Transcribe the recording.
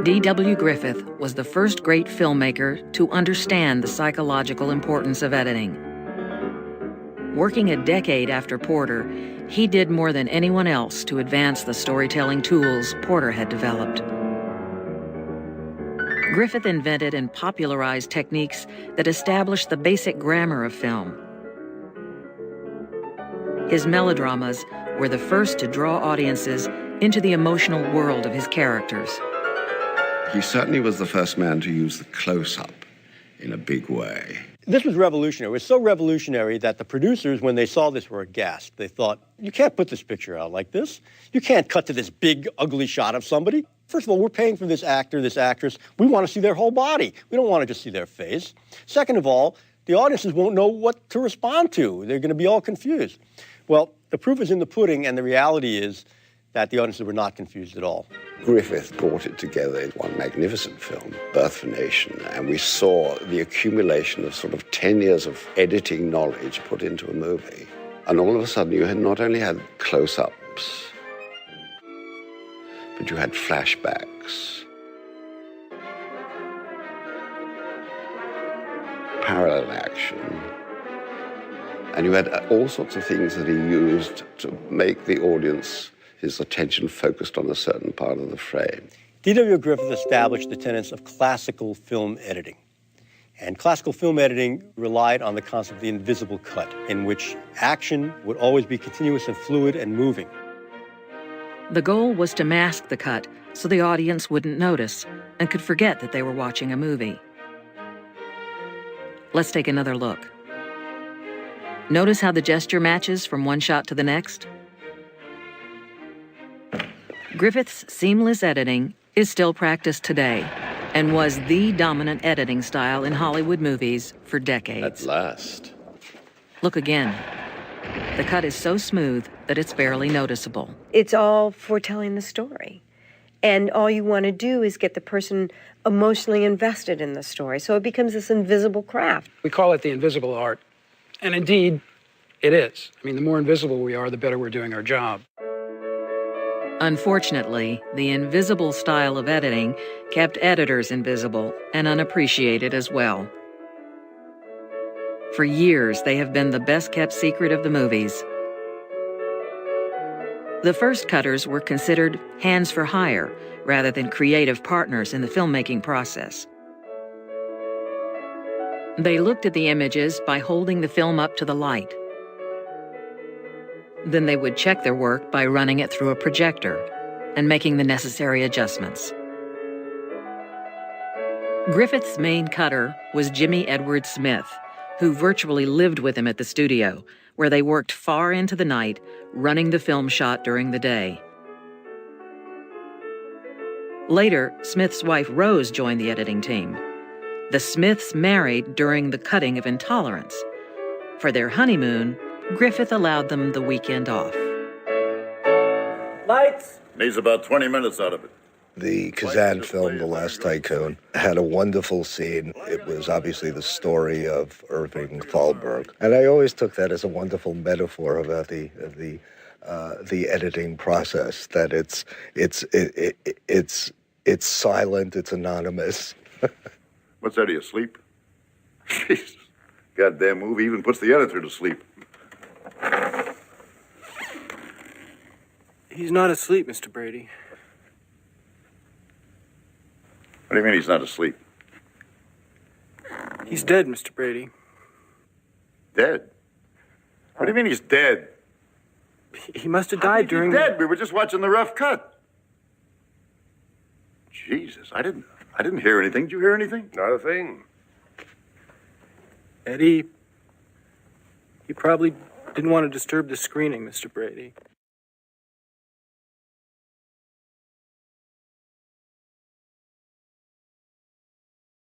D.W. Griffith was the first great filmmaker to understand the psychological importance of editing. Working a decade after Porter, he did more than anyone else to advance the storytelling tools Porter had developed. Griffith invented and popularized techniques that established the basic grammar of film. His melodramas were the first to draw audiences into the emotional world of his characters. He certainly was the first man to use the close-up in a big way. This was revolutionary. It was so revolutionary that the producers, when they saw this, were aghast. They thought, you can't put this picture out like this. You can't cut to this big, ugly shot of somebody. First of all, we're paying for this actor, this actress. We want to see their whole body. We don't want to just see their face. Second of all, the audiences won't know what to respond to. They're going to be all confused. Well, the proof is in the pudding, and the reality is that the audiences were not confused at all. Griffith brought it together in one magnificent film, Birth of a Nation, and we saw the accumulation of sort of 10 years of editing knowledge put into a movie. And all of a sudden, you had not only had close-ups, but you had flashbacks, parallel action, and you had all sorts of things that he used to make the audience, his attention focused on a certain part of the frame. D.W. Griffith established the tenets of classical film editing. And classical film editing relied on the concept of the invisible cut, in which action would always be continuous and fluid and moving. The goal was to mask the cut so the audience wouldn't notice and could forget that they were watching a movie. Let's take another look. Notice how the gesture matches from one shot to the next? Griffith's seamless editing is still practiced today and was the dominant editing style in Hollywood movies for decades. At last. Look again. The cut is so smooth that it's barely noticeable. It's all for telling the story. And all you want to do is get the person emotionally invested in the story. So it becomes this invisible craft. We call it the invisible art. And indeed, it is. I mean, the more invisible we are, the better we're doing our job. Unfortunately, the invisible style of editing kept editors invisible and unappreciated as well. For years, they have been the best-kept secret of the movies. The first cutters were considered hands for hire rather than creative partners in the filmmaking process. They looked at the images by holding the film up to the light. Then they would check their work by running it through a projector and making the necessary adjustments. Griffith's main cutter was Jimmy Edward Smith, who virtually lived with him at the studio, where they worked far into the night, running the film shot during the day. Later, Smith's wife Rose joined the editing team. The Smiths married during the cutting of Intolerance. For their honeymoon, Griffith allowed them the weekend off. Lights! Needs about 20 minutes out of it. The Kazan film, The Last Tycoon, had a wonderful scene. It was obviously the story of Irving Thalberg. And I always took that as a wonderful metaphor about the editing process, that it's silent, it's anonymous. What's that, are you asleep? Jesus. Goddamn movie even puts the editor to sleep. He's not asleep, Mr. Brady. What do you mean he's not asleep? He's dead, Mr. Brady. Dead? What do you mean he's dead? He must have died during... He's dead. We were just watching the rough cut. Jesus, I didn't hear anything. Did you hear anything? Not a thing. Eddie, he probably didn't want to disturb the screening, Mr. Brady.